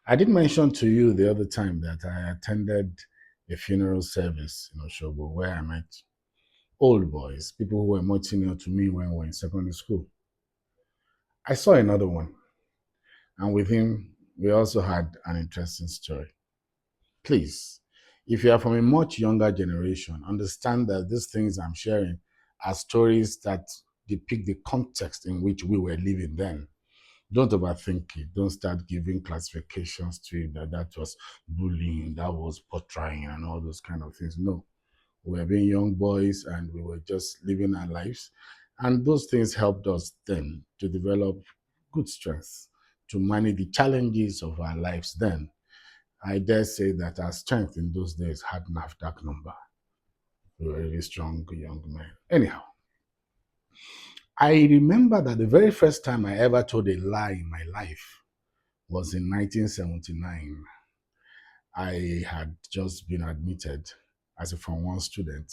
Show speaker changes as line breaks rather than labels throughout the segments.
I did mention to you the other time that I attended a funeral service in Oshobo where I met old boys, people who were much senior to me when we were in secondary school. I saw another one, and with him, we also had an interesting story. Please, if you are from a much younger generation, understand that these things I'm sharing are stories that depict the context in which we were living then. Don't overthink it. Don't start giving classifications to it that that was bullying, that was portraying, and all those kind of things. No, we were being young boys and we were just living our lives. And those things helped us then to develop good strength to manage the challenges of our lives then. I dare say that our strength in those days had NAFDAC number. We were really strong young men. Anyhow, I remember that the very first time I ever told a lie in my life was in 1979. I had just been admitted as a Form 1 student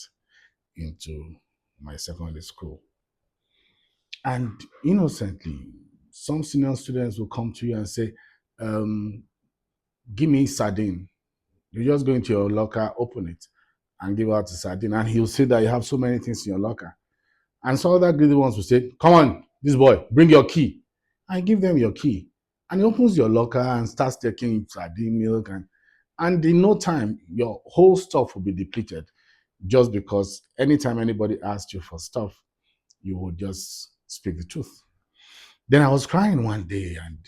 into my secondary school. And innocently, some senior students will come to you and say, um, give me sardine. You just go into your locker, open it, and give out the sardine. And he'll say that you have so many things in your locker. And some other greedy ones will say, come on, this boy, bring your key. I give them your key. And he opens your locker and starts taking sardine milk. And in no time, your whole stuff will be depleted just because anytime anybody asks you for stuff, you will just speak the truth. Then I was crying one day and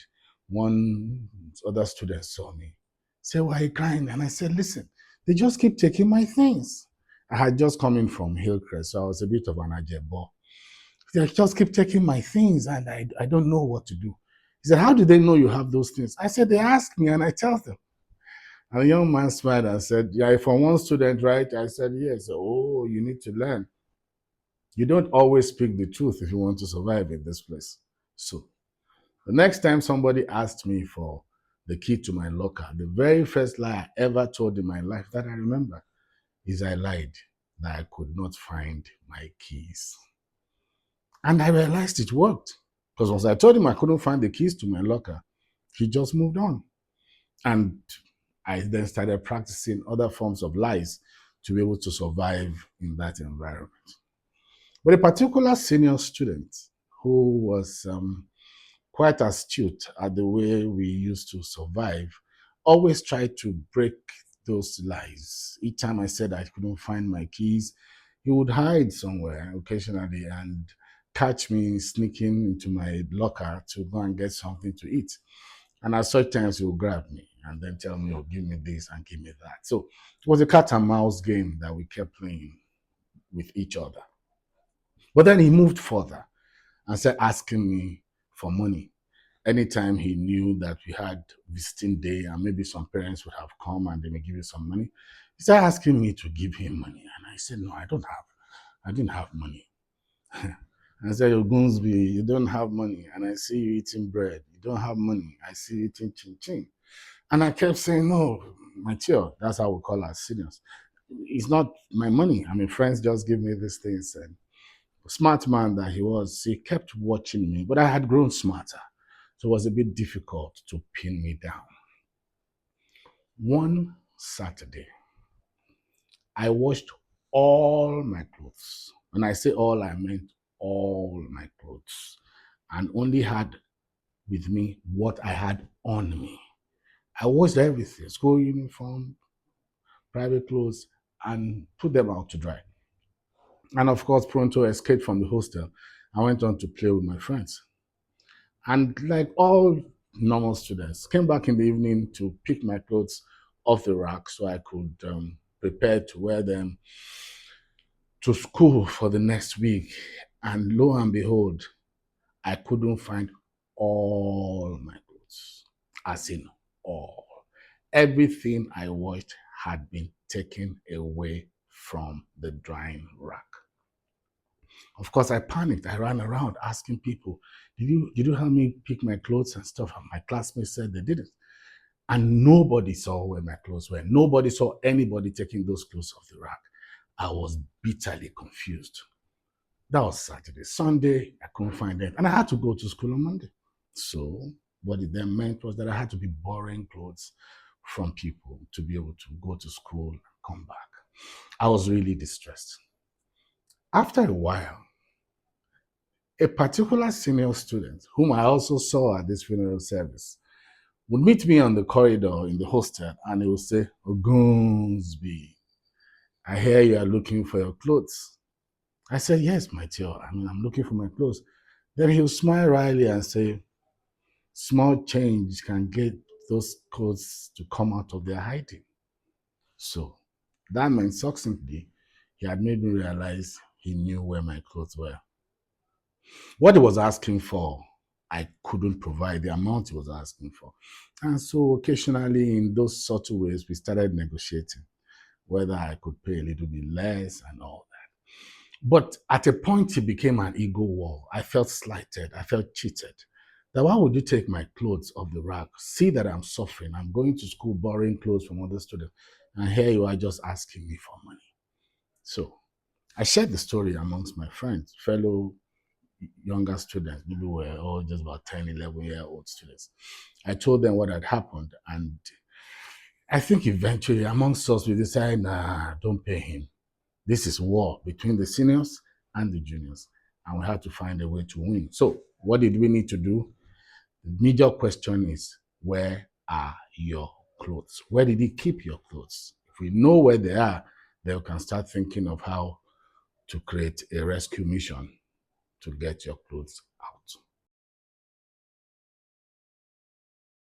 one other student saw me. Say, why are you crying? And I said, listen, they just keep taking my things. I had just come in from Hillcrest, so I was a bit of an ajebo. They just keep taking my things and I don't know what to do. He said, how do they know you have those things? I said, they ask me and I tell them. And the young man smiled and said, yeah, for one student, right? I said, yes. Oh, you need to learn. You don't always speak the truth if you want to survive in this place. So the next time somebody asked me for the key to my locker, the very first lie I ever told in my life that I remember is I lied that I could not find my keys. And I realized it worked. Because once I told him I couldn't find the keys to my locker, he just moved on. And I then started practicing other forms of lies to be able to survive in that environment. But a particular senior student who was quite astute at the way we used to survive always tried to break those lies. Each time I said I couldn't find my keys, he would hide somewhere occasionally and catch me sneaking into my locker to go and get something to eat. And at such times, he would grab me and then tell me, oh, give me this and give me that. So it was a cat and mouse game that we kept playing with each other. But then he moved further and started asking me for money. Anytime he knew that we had visiting day and maybe some parents would have come and they may give you some money, he started asking me to give him money. And I said, no, I didn't have money. I said, Ogunsby, you don't have money. And I see you eating bread. You don't have money. I see you eating chin chin. And I kept saying, no, my child, that's how we call our seniors. It's not my money. I mean, friends just give me these things. And smart man that he was, he kept watching me, but I had grown smarter. So it was a bit difficult to pin me down. One Saturday, I washed all my clothes. When I say all, I meant all my clothes, and only had with me what I had on me. I washed everything, school uniform, private clothes, and put them out to dry. And of course, pronto escaped from the hostel. I went on to play with my friends. And like all normal students, came back in the evening to pick my clothes off the rack so I could prepare to wear them to school for the next week. And lo and behold, I couldn't find all my clothes, as in all. Everything I washed had been taken away from the drying rack. Of course, I panicked. I ran around asking people, did you help me pick my clothes and stuff? And my classmates said they didn't. And nobody saw where my clothes were. Nobody saw anybody taking those clothes off the rack. I was bitterly confused. That was Saturday. Sunday, I couldn't find it. And I had to go to school on Monday. So What it then meant was that I had to be borrowing clothes from people to be able to go to school and come back. I was really distressed. After a while, a particular senior student, whom I also saw at this funeral service, would meet me on the corridor in the hostel and he would say, Ogunsby, I hear you are looking for your clothes. I said, yes, my dear. I'm looking for my clothes. Then he'll smile wryly and say, small change can get those clothes to come out of their hiding. So that meant succinctly, he had made me realize he knew where my clothes were. What he was asking for, I couldn't provide the amount he was asking for. And so occasionally, in those subtle ways, we started negotiating whether I could pay a little bit less and all that. But at a point, it became an ego war. I felt slighted. I felt cheated. That why would you take my clothes off the rack? See that I'm suffering. I'm going to school borrowing clothes from other students. And here you are just asking me for money. So I shared the story amongst my friends, fellow younger students. Maybe we were all just about 10, 11-year-old students. I told them what had happened. And I think eventually amongst us, we decided, nah, don't pay him. This is war between the seniors and the juniors. And we had to find a way to win. So what did we need to do? The major question is, where are your clothes? Where did he keep your clothes? If we know where they are, then we can start thinking of how to create a rescue mission to get your clothes